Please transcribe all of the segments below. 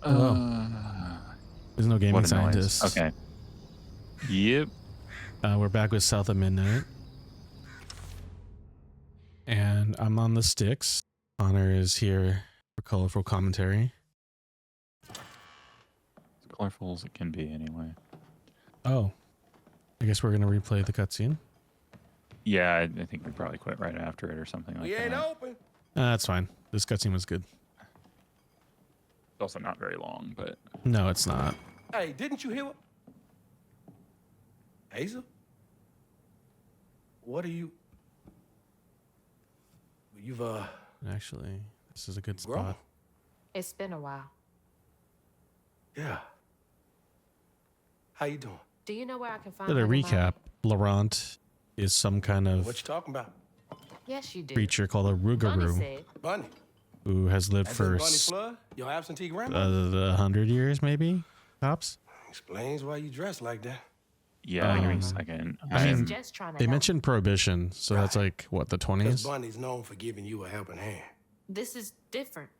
Hello. There's no gaming What a noise. scientists. Okay. Yep. We're back with South of Midnight. And I'm on the sticks. Connor is here for colorful commentary. As colorful as it can be, anyway. Oh. I guess we're going to replay the cutscene. Yeah, I think we probably quit right after it or something like We ain't that. open. That's fine. This cutscene was good. It's also not very long, but... No, it's not. Hey, didn't you hear what? Hazel? What are you? You've, Actually, this is a good grown? spot. It's been a while. Yeah. How you doing? Do you know where I can find To Honey recap, Laurent is some kind What of you talking about? Mama? Yes, you do. creature called a Bunny Rougarou said, Bunny. who has lived That's for Bunny Flood? Your absentee grandma? 100 years, maybe? Tops? Explains why you dress like that. Yeah, give me a second. I mean, she's just trying to They help. mentioned Prohibition, so that's like, what, the 'Cause 20s? Bunny's known for giving you a helping hand. This is different.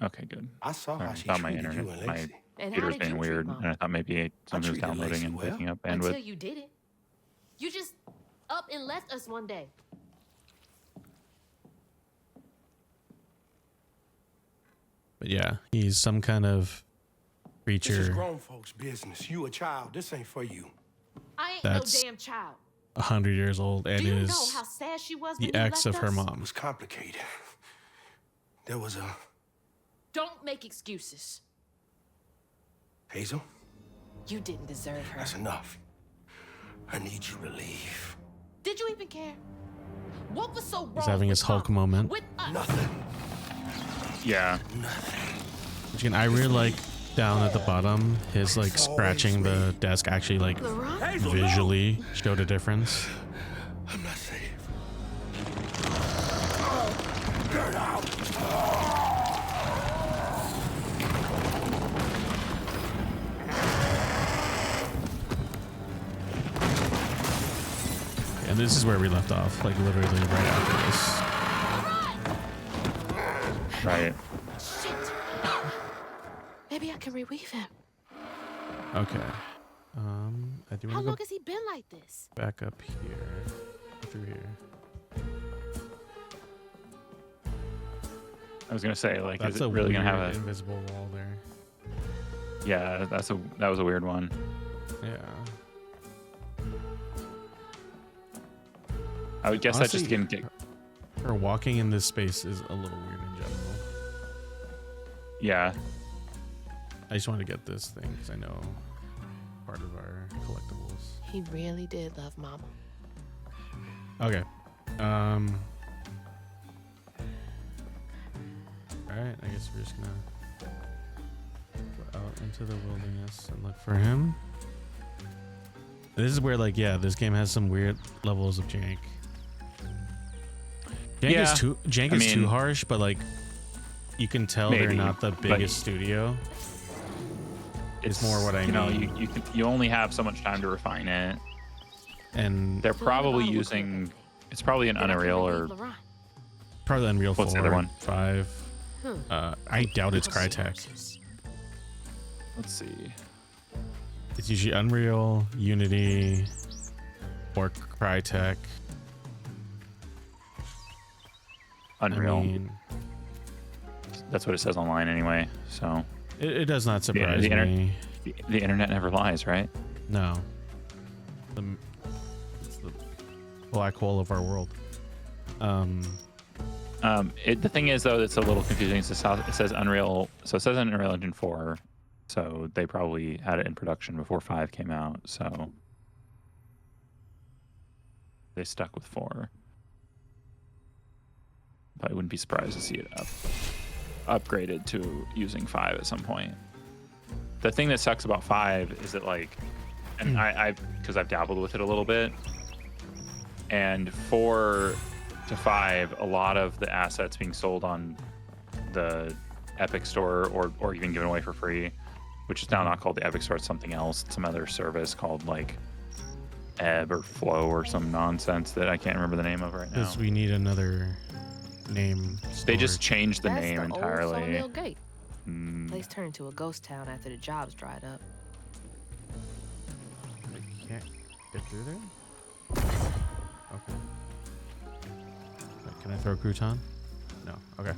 Okay, good. I saw Sorry, how I she thought my treated you internet, in my Lacey. And how computer's did being you treat weird, Mom? and I thought maybe someone was treated downloading Lacey and well. picking up Until bandwidth. you did it. You just up and left us one day. But yeah, he's some kind of This is creature grown folks' business. You a child. This ain't for you. I ain't That's no damn child. 100 years old and Do you know is how sad she was when the you ex left of her us? It mom. was complicated. There was a Don't make excuses. Hazel. You didn't deserve her. That's enough. I need you to leave. Did you even care? What was so wrong? He's having with his Hulk Mama? moment. With us? Nothing. Yeah. Which again, I really like down at the bottom, his like scratching the desk actually like Laurent? Hazel, visually showed a difference. no! I'm not safe. Get out! And this is where we left off, like literally right after Right. Shit. Maybe I can reweave him. this. Okay. I do How want to long go has he been like this? back up here, through here. I was gonna say, like, That's is a it really gonna have weird a? invisible wall there. Yeah, that was a weird one. Yeah. I would guess Honestly, that just getting. Her walking in this space is a little weird in general. Yeah. I just wanted to get this thing because I know part of our collectibles. He really did love Mama. Okay. Alright, I guess we're just gonna go out into the wilderness and look for him. This is where, like, yeah, this game has some weird levels of jank. Jank Yeah, is too mean, harsh, but like you can tell they're maybe, not the but biggest studio. It's more what I you know, mean. you only have so much time to refine it. And They're probably bottle using. It's probably an Then I can Unreal relieve or Laurent. probably Unreal What's 4, the other one? 5. I doubt it's Cross Crytek. synopsis. let's see. It's usually Unreal, Unity, or Crytek. Unreal. I mean, That's what it says online anyway. So it does not surprise the me. the internet never lies, right? No. It's the black hole of our world. The thing is though, it's a little confusing. It says Unreal, so it says Unreal Engine 4. So they probably had it in production before 5 came out. So they stuck with 4. But I wouldn't be surprised to see it upgraded to using 5 at some point. The thing that sucks about 5 is that, like, and because I've dabbled with it a little bit, and 4 to 5, a lot of the assets being sold on the Epic Store or even given away for free, which is now not called the Epic Store, it's something else, it's some other service called like Ebb or Flow or some nonsense that I can't remember the name of right now. Because we need another name. They just stored. changed the That's name the old entirely. Sawmill Gate. Place turned into a ghost town after the jobs dried up. I can't get through there? Okay. Wait, can I throw a crouton? No. Okay.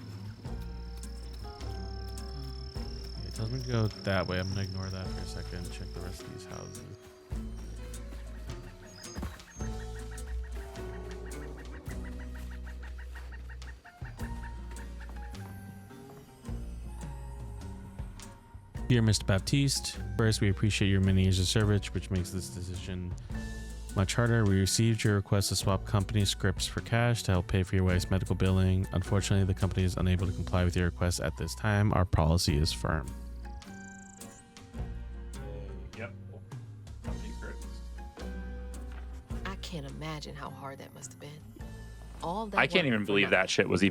It tells me to go that way. I'm gonna ignore that for a second. Check the rest of these houses. Dear Mr. Baptiste, first we appreciate your many years of service, which makes this decision much harder. We received your request to swap company scripts for cash to help pay for your wife's medical billing. Unfortunately, the company is unable to comply with your request at this time. Our policy is firm. Yep. Company scripts. I can't imagine how hard that must have been. All that I can't work even for believe nothing. that shit was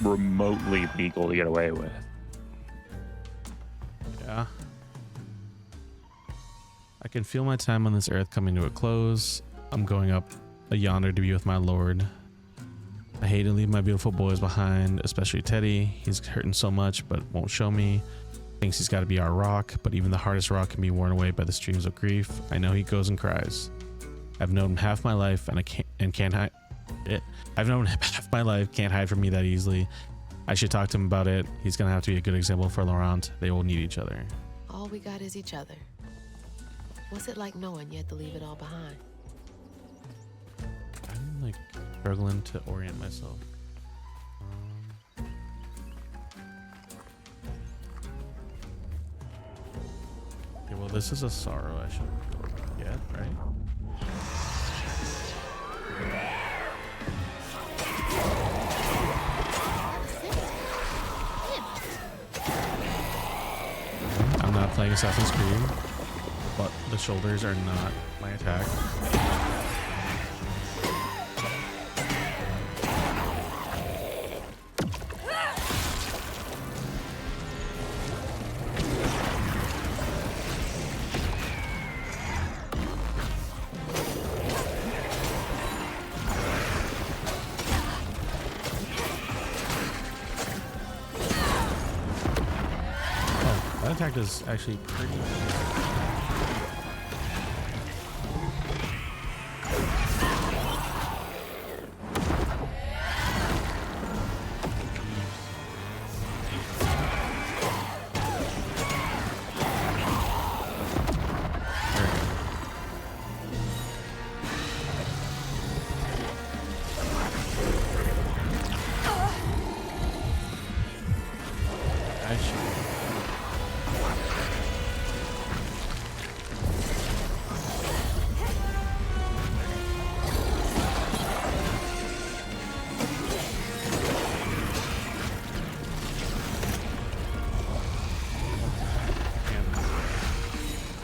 remotely legal to get away with. Yeah. I can feel my time on this earth coming to a close. I'm going up yonder to be with my Lord. I hate to leave my beautiful boys behind, especially Teddy. He's hurting so much, but won't show me. Thinks he's got to be our rock, but even the hardest rock can be worn away by the streams of grief. I know he goes and cries. I've known him half my life, and can't hide it. I've known him half my life, can't hide from me that easily. I should talk to him about it. He's gonna have to be a good example for Laurent. They will need each other. All we got is each other. What's it like knowing you had to leave it all behind? I'm like struggling to orient myself. Okay, well, this is a sorrow I should get, right? I'm not playing Assassin's Creed, but the shoulders are not my attack. That attack is actually pretty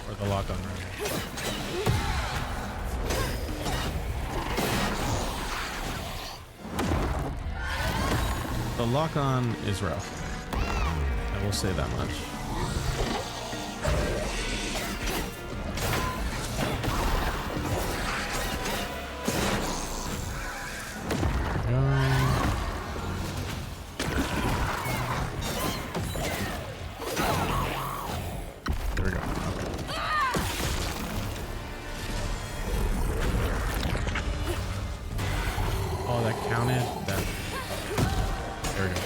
or the lock on right. The lock on is rough. I will say that much. There we go. Okay. Oh, that counted. That. There we go.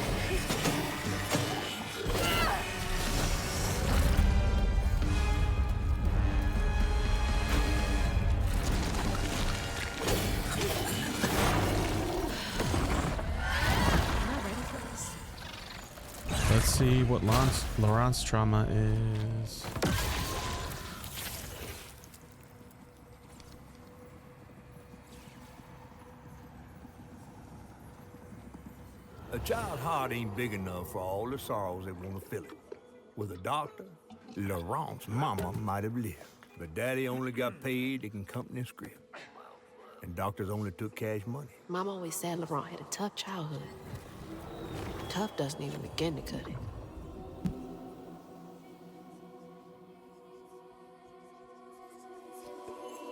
I'm not ready for this. Let's see what Laurent's trauma is. A child's heart ain't big enough for all the sorrows that want to fill it. With a doctor, Laurent's mama might have lived. But daddy only got paid to accompany script. And doctors only took cash money. Mom always said Laurent had a tough childhood. Tough doesn't even begin to cut it.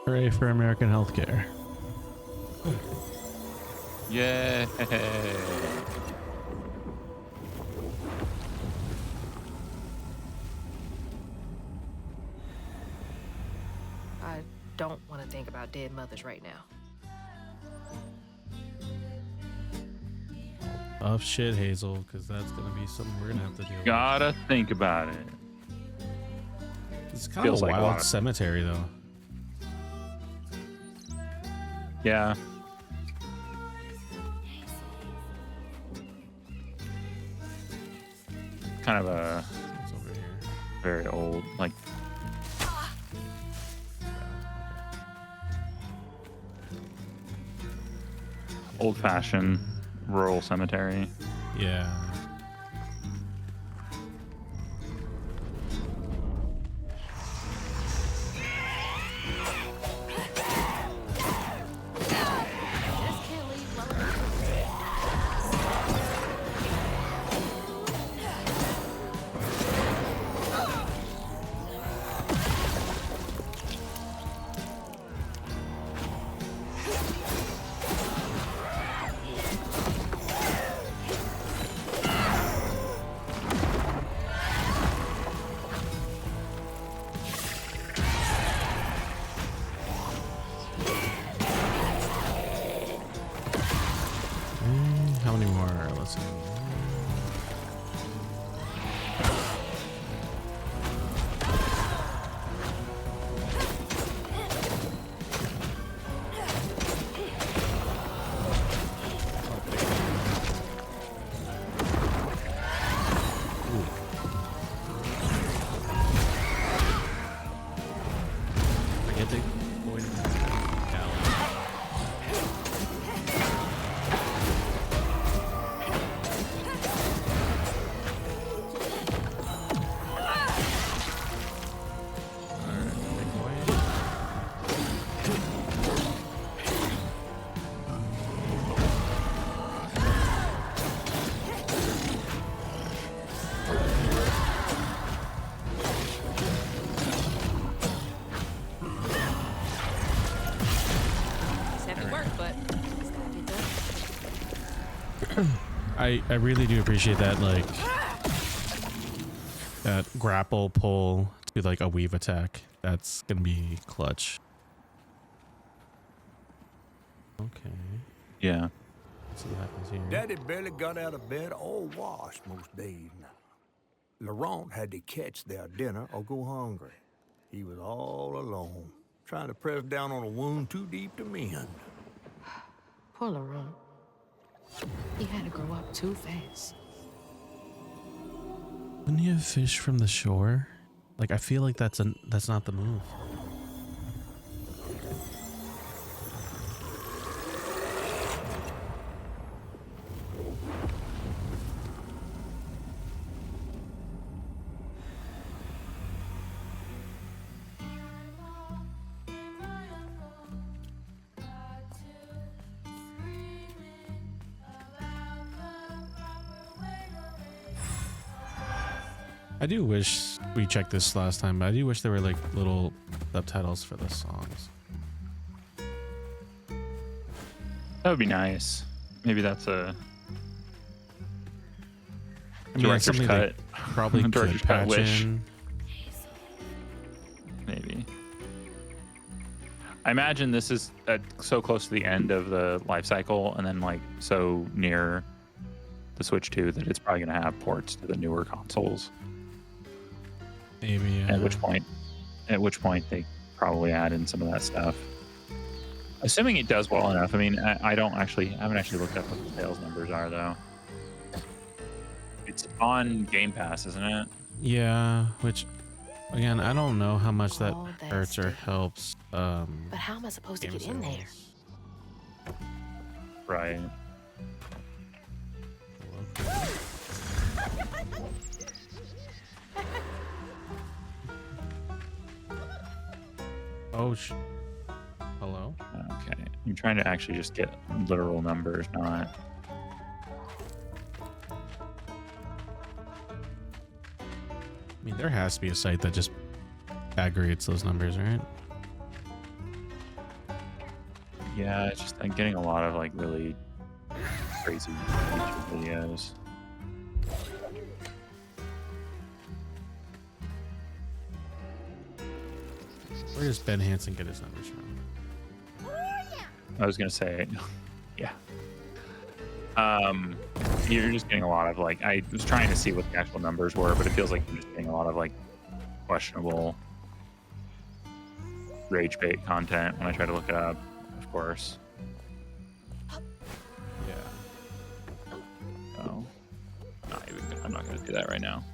Hooray for American healthcare. Yay. don't want to think about dead mothers right now. Tough shit, Hazel, because that's gonna be something we're gonna have to deal with. Gotta think about it. It's kind Feels of a like a wild lot of- cemetery, though. Yeah. Kind of a It's over here. very old, like, old-fashioned rural cemetery. Yeah. Just can't leave Laurent. How many more? Let's see. I get to go into the galley. It's heavy work, but it's gotta get done. I really do appreciate that, like, that grapple pull to like a weave attack. That's gonna be clutch. Okay. Yeah. Let's see what happens here. Daddy barely got out of bed or washed most days now. Laurent had to catch their dinner or go hungry. He was all alone, trying to press down on a wound too deep to mend. Poor Laurent. He had to grow up too fast. Wouldn't you have fish from the shore? Like, I feel like that's not the move. I do wish we checked this last time, but I do wish there were like little subtitles for the songs. That would be nice. Maybe that's a I mean, it's director's something cut. they probably could Director's cut patch wish. in. Maybe. I imagine this is so close to the end of the life cycle, and then like so near the Switch 2 that it's probably going to have ports to the newer consoles. Maybe. At which point they probably add in some of that stuff. Assuming it does well enough. I mean, I haven't actually looked up what the sales numbers are though. It's on Game Pass, isn't it? Yeah, which again, I don't know how much that All that hurts or stuff. helps. But how am I supposed to game get in there? sales. Right. Oh, hello? Okay. I'm trying to actually just get literal numbers, not. I mean, there has to be a site that just aggregates those numbers, right? Yeah, it's just I'm getting a lot of like really crazy YouTube videos. Where does Ben Hansen get his numbers from? I was gonna say, yeah. You're just getting a lot of like. I was trying to see what the actual numbers were, but it feels like you're just getting a lot of like questionable rage bait content when I try to look it up. Of course. Yeah. So, I'm not gonna do that right now.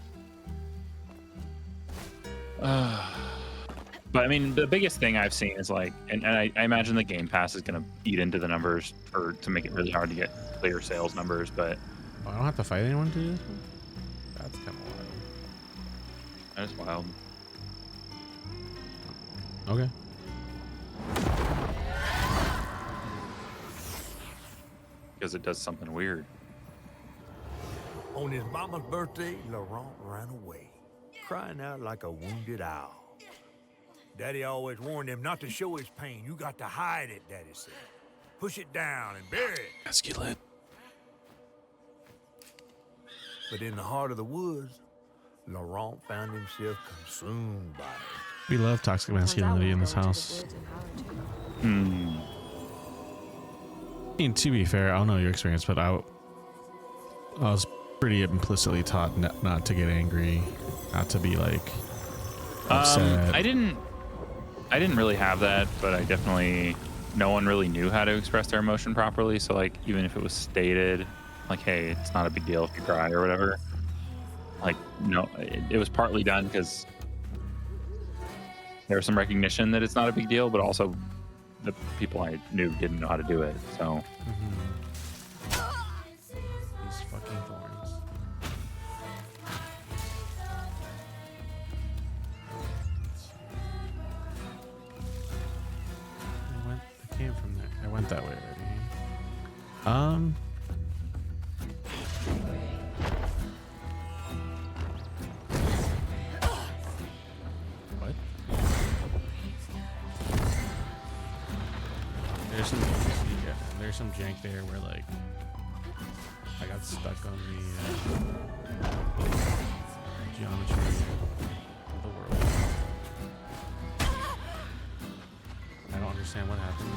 But I mean, the biggest thing I've seen is like, and I imagine the Game Pass is going to eat into the numbers to make it really hard to get clear sales numbers. But Oh, I don't have to fight anyone to do this one? That's kind of wild. that is wild. Okay. Because it does something weird. On his mama's birthday, Laurent ran away, crying out like a wounded owl. Daddy always warned him not to show his pain. You got to hide it, Daddy said. Push it down and bury it. Masculine. But in the heart of the woods, Laurent found himself consumed by it. We love toxic masculinity in this house. I mean, to be fair, I don't know your experience, but I was pretty implicitly taught not to get angry, not to be like upset. I didn't really have that, but I definitely, no one really knew how to express their emotion properly. So like, even if it was stated like, hey, it's not a big deal if you cry or whatever, like, no, it was partly done because there was some recognition that it's not a big deal, but also the people I knew didn't know how to do it. So These fucking thorns. I came from there. I went that way already. What? There's some jank there where like I got stuck on the geometry of the world. I don't understand what happened.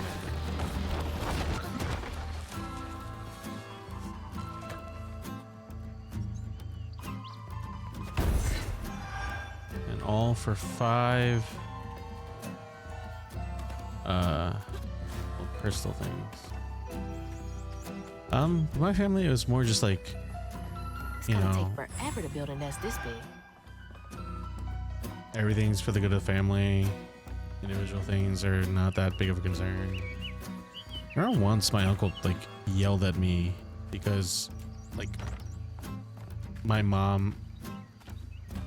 And all for 5 crystal things. My family, it was more just like, It's you gonna know, take forever to build a nest this big. everything's for the good of the family. Individual things are not that big of a concern. I remember once my uncle like yelled at me because like my mom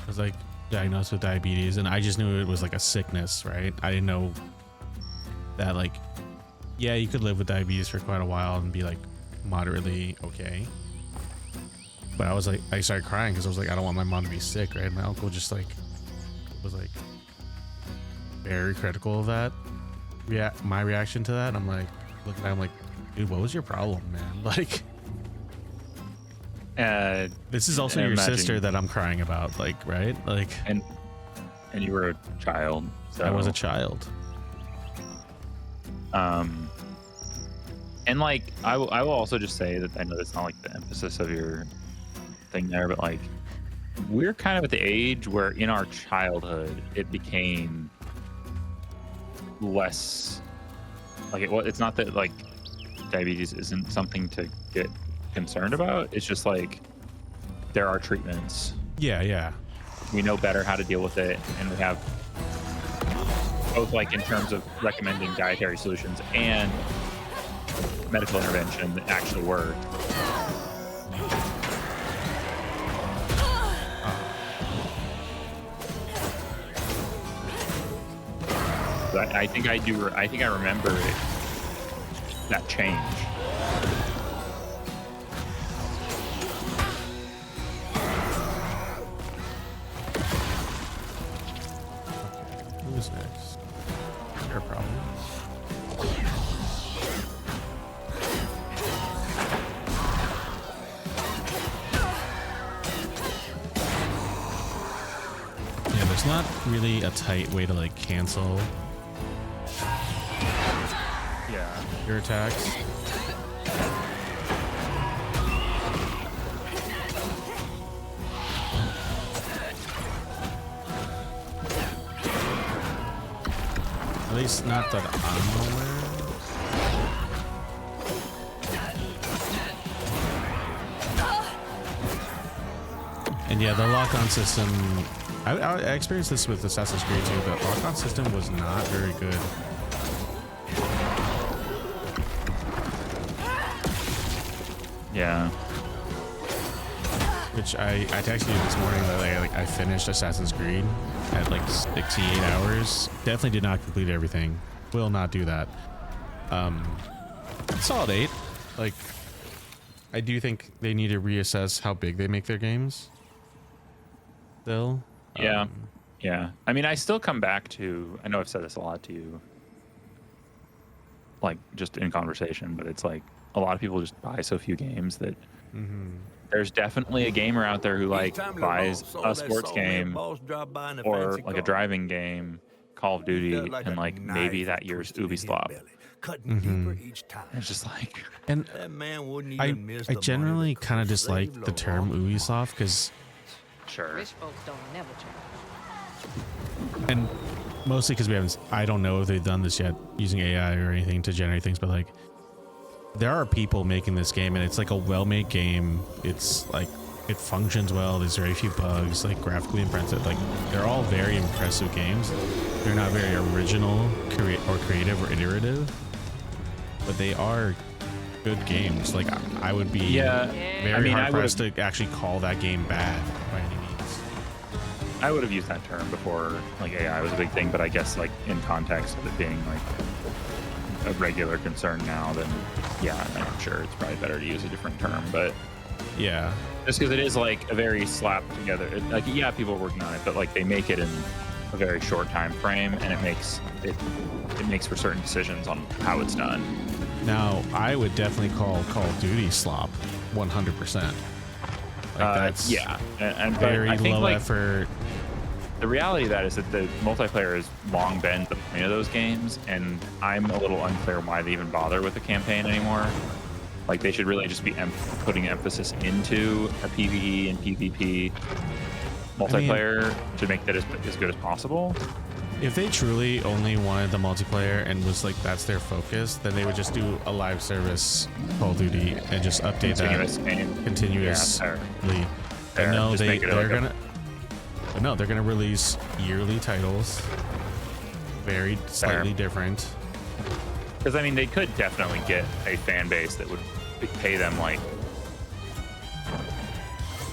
was like diagnosed with diabetes and I just knew it was like a sickness, right? I didn't know that like, yeah, you could live with diabetes for quite a while and be like moderately okay. But I was like, I started crying because I was like, I don't want my mom to be sick, right? My uncle just like was like very critical of that. Yeah, my reaction to that, I'm like, looking at him like, dude, what was your problem, man? Like, this is also your sister that I'm crying about, like, right? Like, and you were a child. So I was a child. And like I will also just say that I know that's not like the emphasis of your thing there, but like we're kind of at the age where in our childhood it became less like it's not that like diabetes isn't something to get concerned about. It's just like there are treatments. Yeah. We know better how to deal with it, and we have both like in terms of recommending dietary solutions and medical intervention that actually work. But I think I remember that change. Who's next? Your problem. Yeah, there's not really a tight way to like cancel your attacks. At least not that I'm aware. And yeah, the lock-on system, I experienced this with Assassin's Creed too. The lock-on system was not very good. Yeah. Which I texted you this morning that I finished Assassin's Creed at like 68 hours. Definitely did not complete everything. Will not do that. Solid 8. Like, I do think they need to reassess how big they make their games. Still. Yeah. Yeah. I mean, I still come back to, I know I've said this a lot to you, like just in conversation, but it's like a lot of people just buy so few games that there's definitely a gamer out there who like buys a sports game or like a driving game, Call of Duty, and like maybe that year's Ubisoft. It's just like, and I generally kind of dislike the term Ubisoft because sure. Rich folks don't never change. And mostly because I don't know if they've done this yet using AI or anything to generate things, but like there are people making this game and it's like a well-made game. It's like it functions well. There's very few bugs, like graphically impressive. Like they're all very impressive games. They're not very original, creative or iterative, but they are good games. Like I would be very hard pressed to actually call that game bad by any means. I would have used that term before like AI was a big thing, but I guess like in context of it being like a regular concern now, then yeah, I'm sure it's probably better to use a different term. But yeah, just because it is like a very slapped together, like yeah, people are working on it, but like they make it in a very short time frame, and it makes for certain decisions on how it's done. Now, I would definitely call Call of Duty slop, 100%. Like that's and very I think, low like, effort. The reality of that is that the multiplayer has long been the point of those games, and I'm a little unclear why they even bother with the campaign anymore. Like they should really just be putting emphasis into a PvE and PvP multiplayer to make that as good as possible. If they truly only wanted the multiplayer and was like that's their focus, then they would just do a live service Call of Duty and just update that continuously. But no, they're gonna release yearly titles, very slightly different. Because I mean, they could definitely get a fan base that would pay them like.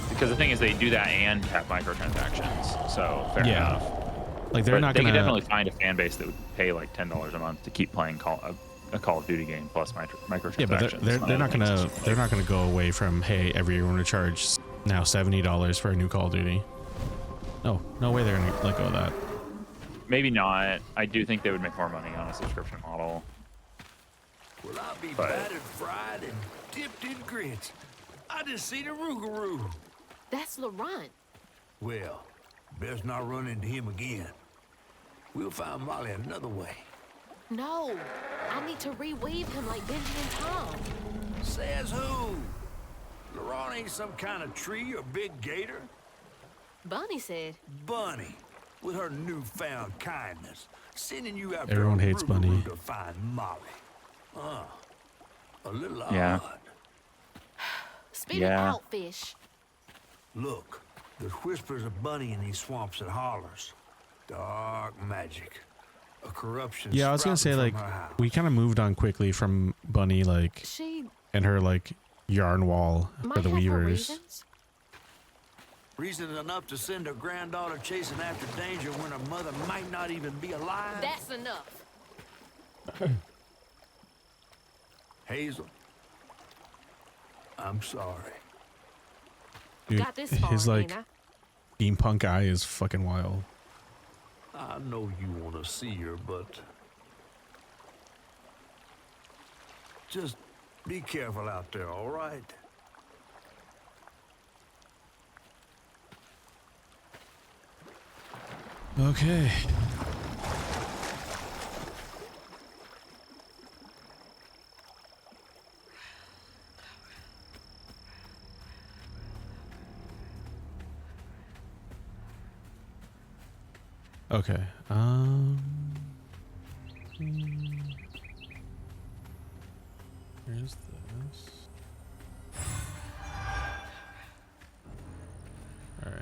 Because the thing is, they do that and have microtransactions, so fair enough. Like they could definitely find a fan base that would pay like $10 a month to keep playing a Call of Duty game plus microtransactions. Yeah, but they're not gonna go away from hey, everyone to charge now $70 for a new Call of Duty. No way they're gonna let go of that. Maybe not. I do think they would make more money on a subscription model. Well, I'll be battered, fried, and dipped in grits. I just seen a Rougarou. That's Laurent. Well, best not run into him again. We'll find Molly another way. No, I need to reweave him like Benji and Tom. Says who? Laurent ain't some kind of tree or big gator. Bunny said. Bunny, with her newfound kindness, sending you out Everyone hates Bunny to find Molly. A little Yeah. odd. Spit it out, fish. Look, there's whispers of Bunny in these swamps and hollers. Dark magic. A corruption. Yeah, I was gonna say like we kind of moved on quickly from Bunny She and her like yarn wall for the Weavers. Reason enough to send her granddaughter chasing after danger when her mother might not even be alive? That's enough. Hazel, I'm sorry. Dude, Got this far, his like ain't I? steampunk eye is fucking wild. I know you want to see her, but just be careful out there, all right? Okay. Okay. Here's this. All right.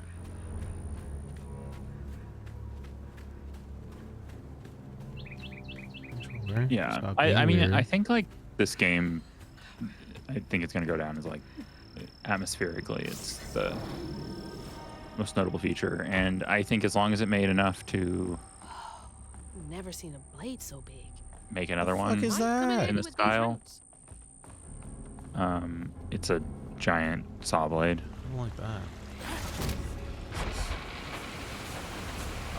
Controller. Yeah, Stop I being mean, weird. I think like this game, I think it's gonna go down as like atmospherically, it's the most notable feature, and I think as long as it made enough to Never seen a blade so big. make another fuck one is Might come in that? in handy the with these style, roots. it's a giant saw blade. I don't like that.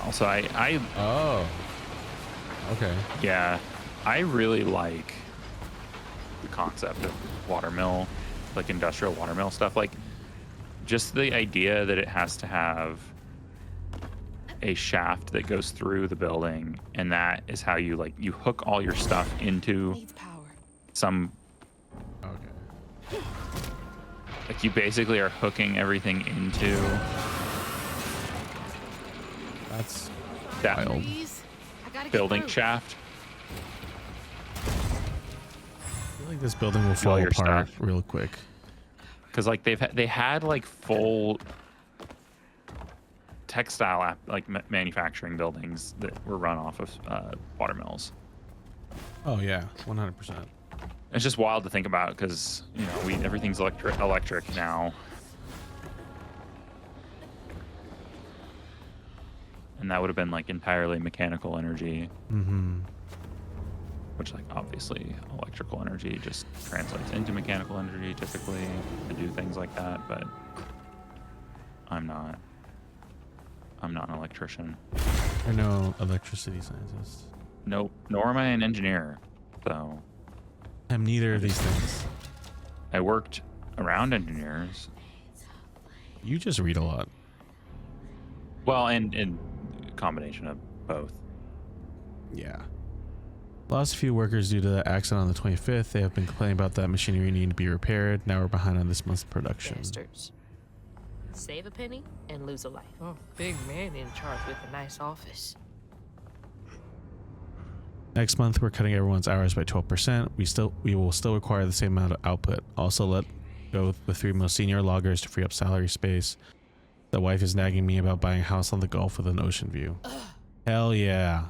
Also, I Oh. Okay. yeah, I really like the concept of watermill, like industrial watermill stuff. Like, just the idea that it has to have a shaft that goes through the building, and that is how you like you hook all your stuff into Needs power. some. Okay. Like, you basically are hooking everything into That's that wild. Please. I gotta get building through. shaft. I feel like this building will All fall your apart stuff. real quick. Because like they had like full textile manufacturing buildings that were run off of watermills. Oh yeah, 100%. It's just wild to think about because you know everything's electric now, and that would have been like entirely mechanical energy, Mm-hmm. which like obviously electrical energy just translates into mechanical energy typically to do things like that. But I'm not an electrician. Or no electricity scientist. Nope, nor am I an engineer. So I'm neither of these things. I worked around engineers. You just read a lot. Well, and a combination of both. Yeah. Lost a few workers due to the accident on the 25th. They have been complaining about that machinery needing to be repaired. Now we're behind on this month's production. Bastards. Save a penny and lose a life. Oh, big man in charge with a nice office. Next month, we're cutting everyone's hours by 12%. We will still require the same amount of output. Also, let go with the 3 most senior loggers to free up salary space. The wife is nagging me about buying a house on the Gulf with an ocean view. Hell yeah.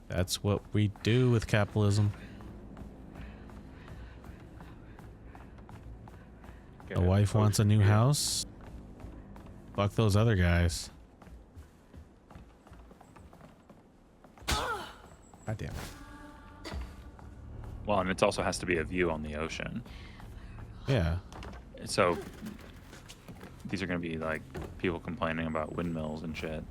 That's what we do with capitalism. The wife wants a new house. Fuck those other guys. God damn it. Well, and it also has to be a view on the ocean. Yeah. So these are going to be like people complaining about windmills and shit.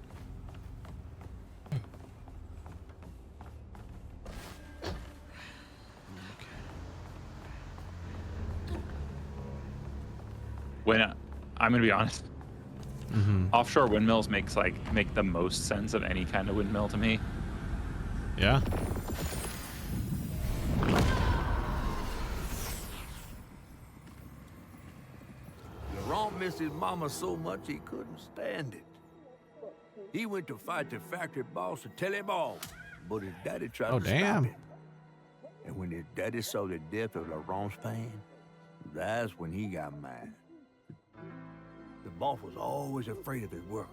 When I'm going to be honest, offshore windmills make the most sense of any kind of windmill to me. Yeah. Laurent missed his mama so much he couldn't stand it. He went to fight the factory boss to tell him off, but his daddy tried Oh, to damn. stop him. And when his daddy saw the death of Laurent's pain, that's when he got mad. The boss was always afraid of his workers.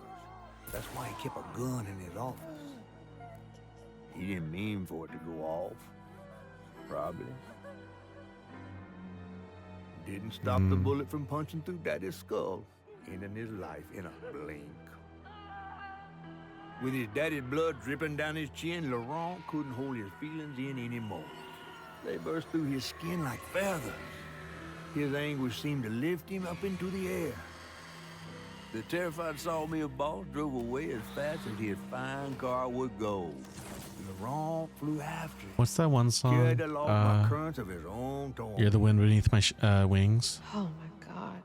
That's why he kept a gun in his office. He didn't mean for it to go off. Probably. Didn't stop the bullet from punching through Daddy's skull, ending his life in a blink. With his daddy's blood dripping down his chin, Laurent couldn't hold his feelings in anymore. They burst through his skin like feathers. His anguish seemed to lift him up into the air. The terrified sawmill boss drove away as fast as his fine car would go. Laurent flew after him. What's that one song? Carried along by currents of his own torn. You're the wind beneath my wings. Oh my god.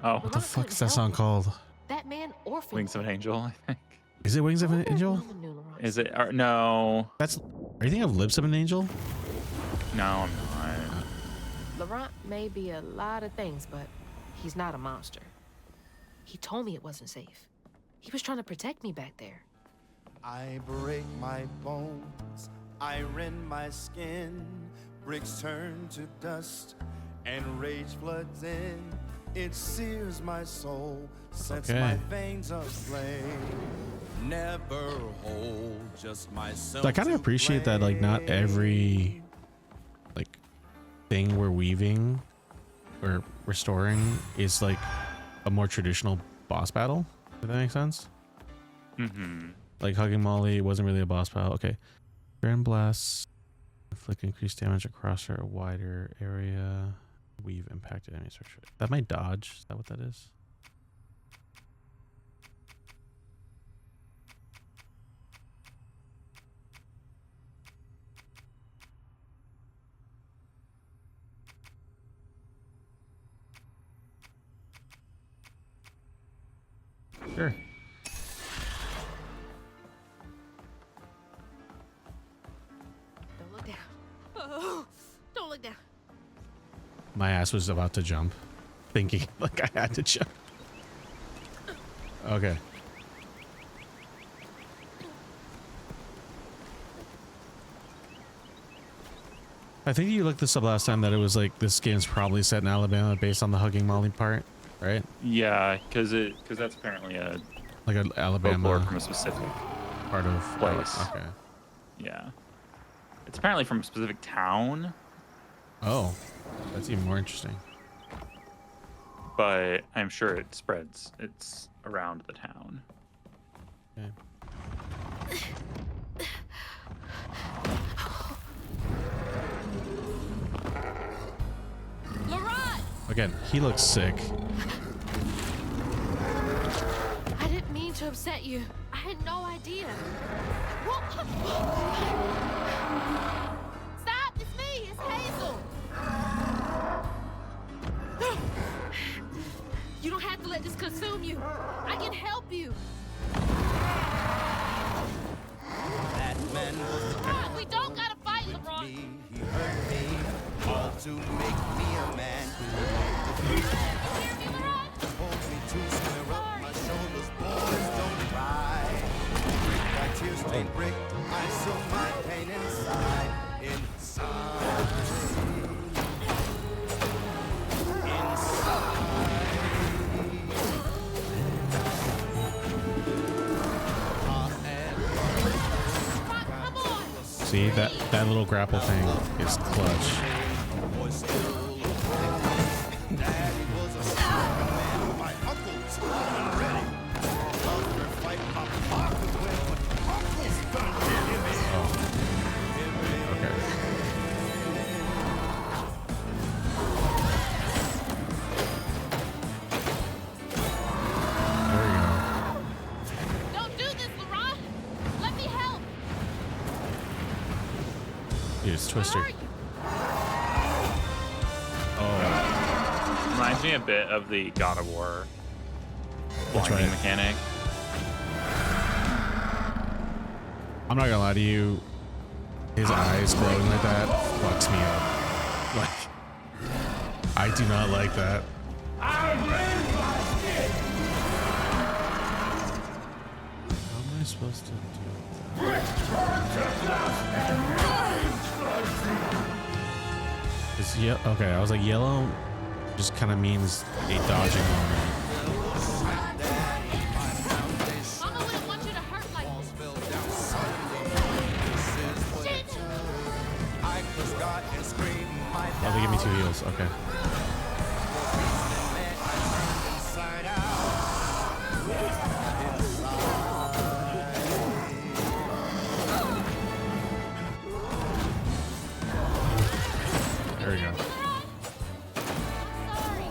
Oh, What the fuck is that song called? That man orphaned. Wings of an Angel, I think. Is it Wings of an Angel? Mama knew Laurent. Is it? Or, no. That's. Are you thinking of Lips of an Angel? No, I'm not. Laurent may be a lot of things, but he's not a monster. He told me it wasn't safe. He was trying to protect me back there. I break my bones, I rend my skin, bricks turn to dust, and rage floods in. It sears my soul, sets my veins aflame. Never hold just myself. So I kind of appreciate that, like, not every like thing we're weaving or restoring is like a more traditional boss battle. If that makes sense. Mm-hmm. Like Hugging Molly wasn't really a boss battle. Okay. Grand Blast. Inflict increased damage across a wider area. We've impacted enemy structure. That might dodge. Is that what that is? Sure. Don't look down. Oh, don't look down. My ass was about to jump, thinking like I had to jump. Okay. I think you looked this up last time that it was like this game's probably set in Alabama based on the Hugging Molly part, right? Yeah, because that's apparently a Like an Alabama folklore from a specific part of place. Oh, okay. Yeah, it's apparently from a specific town, Oh, that's even more interesting. but I'm sure it spreads. It's around the town. Okay. Laurent! Again, he looks sick. I didn't mean to upset you. I had no idea. Stop! It's me! It's Hazel! You don't have to let this consume you. I can help you! That man was Laurent, we don't gotta fight, Laurent! me, he hurt me, all to make me a man. You hear me, Laurent? Hold me to square up my shoulders, boys, don't cry. That tear-stained brick, I saw my pain inside. See that little grapple thing is clutch. Don't do this, Laurent! Let me help! Dude, it's Twister. Where are you? Oh, Reminds me a bit of the God of War that's blinding right. mechanic. I'm not gonna lie to you. His eyes glowing like that fucks me up. Like, I do not like that. How am I supposed to do that? Is okay, I was like, yellow just kind of means a dodging moment. Mama wouldn't want you to hurt like this. Shit! Oh, they give me 2 heals. Okay. There we go. Sorry.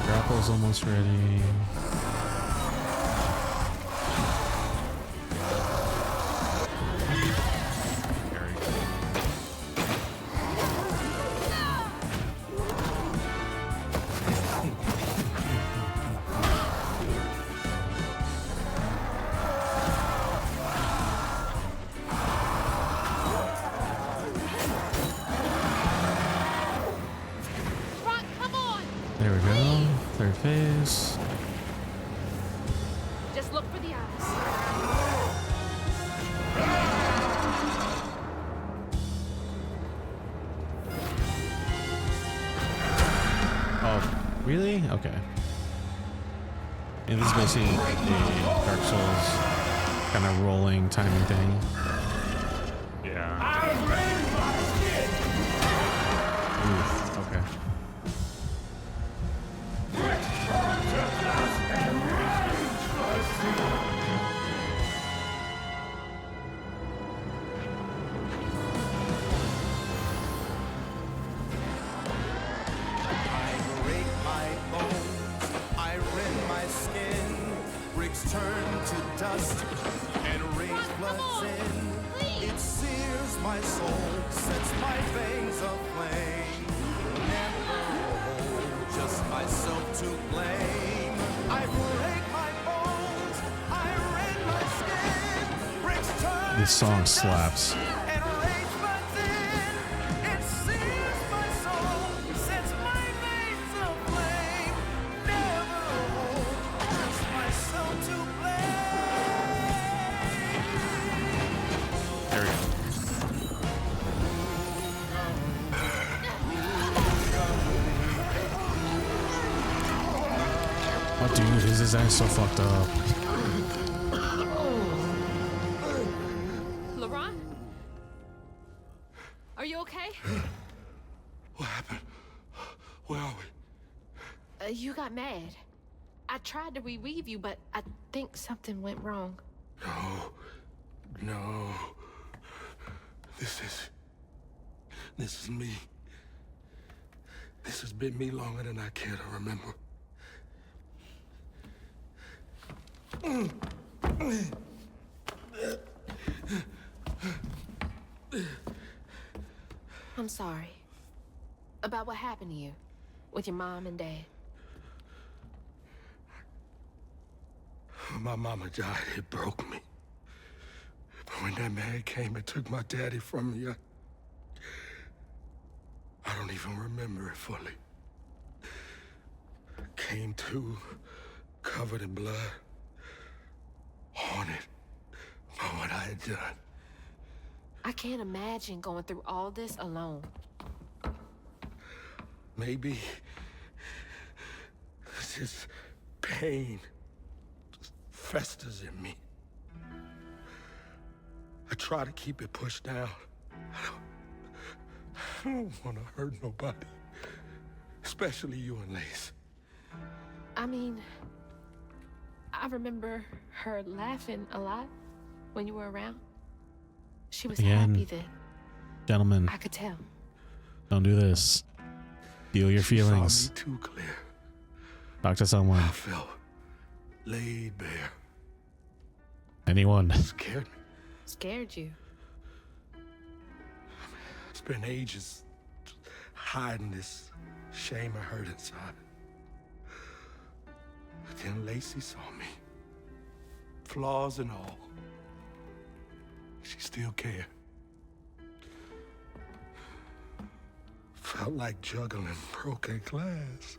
Grapple's almost ready. There we go. face. Just look for the eyes. Oh, really? Okay. And this is basically a Dark Souls kind of rolling timing thing. Yeah. Oof, okay. I break my bones, I rend my skin, bricks turn to dust, and rage floods in. It sears my soul, sets my veins aflame. Never hold just myself to blame. I break my bones, I rend my skin, bricks turn This song to dust, slaps. and rage floods in. It sears my soul, sets my veins aflame. Never hold just myself to blame. There we go. Oh, dude, his design so fucked up. Laurent? Are you okay? What happened? Where are we? You got mad. I tried to reweave you, but I think something went wrong. No. This is me. This has been me longer than I care to remember. I'm sorry. About what happened to you with your mom and dad. My mama died. It broke me. But when that man came and took my daddy from me, I don't even remember it fully. Came to, covered in blood, haunted by what I had done. I can't imagine going through all this alone. Maybe this pain just festers in me. I try to keep it pushed down. I don't want to hurt nobody, especially you and Lace. I mean, I remember her laughing a lot when you were around. She was Again. happy then. Gentlemen, I could tell. don't do this. Feel your She saw feelings. me too clear. Talk to someone. I felt laid bare. Anyone. Scared me. Scared you. It's been ages just hiding this shame and hurt inside. But then Lacey saw me. Flaws and all. She still cared. Felt like juggling broken glass.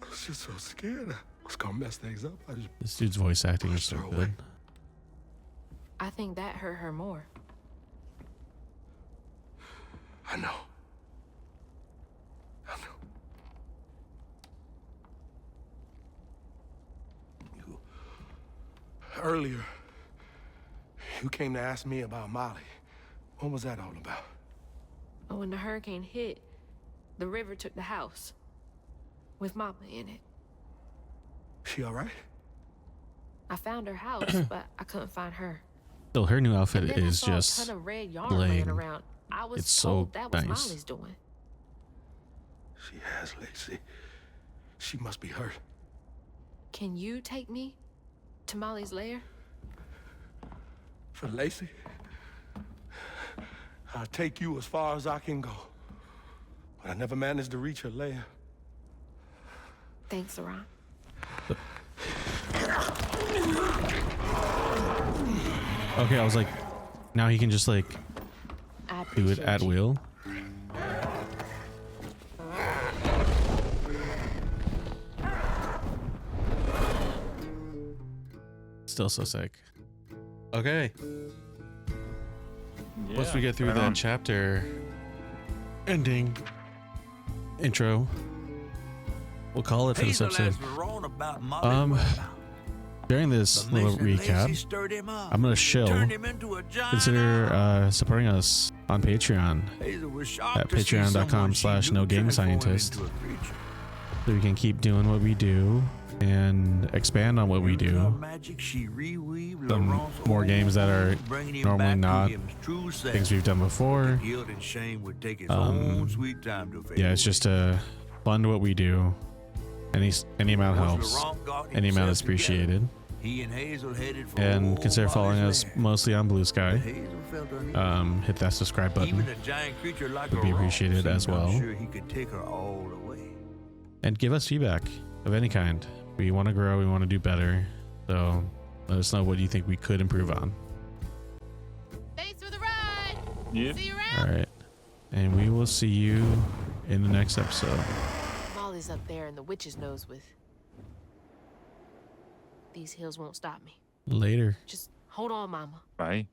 I was just so scared I was gonna mess things up. I just This dude's voice acting is so Throw good. away. I think that hurt her more. I know. Earlier, you came to ask me about Molly. What was that all about? But when the hurricane hit, the river took the house with Mama in it. She all right? I found her house, but I couldn't find her. Still, her new And outfit then I is saw just a ton of red yarn bling. laying around. I was It's so told that was nice. Molly's doing. She has, Lacey. She must be hurt. Can you take me to Molly's lair? For Lacey, I'll take you as far as I can go. But I never managed to reach her lair. Thanks, Laurent. Okay, I was like, now he can just like I do it appreciate at you. will. Still so sick. Okay. Once we Yeah, get through right that on. chapter ending intro, we'll call it for this episode. During this little recap, I'm gonna shill. Consider supporting us on Patreon at patreon.com/nogamescientist, so we can keep doing what we do and expand on what we do. Some more games that are normally not things we've done before. Yeah, it's just to fund what we do. Any amount helps. Any amount is appreciated. And consider following us mostly on Blue Sky. Hit that subscribe button. Would be appreciated as well. And give us feedback of any kind. We want to grow. We want to do better. So let us know what you think we could improve on. Thanks for the ride. Yep. See you around. All right. And we will see you in the next episode. Molly's up there and the witch's nose with. These hills won't stop me. Later. Just hold on, Mama. Bye.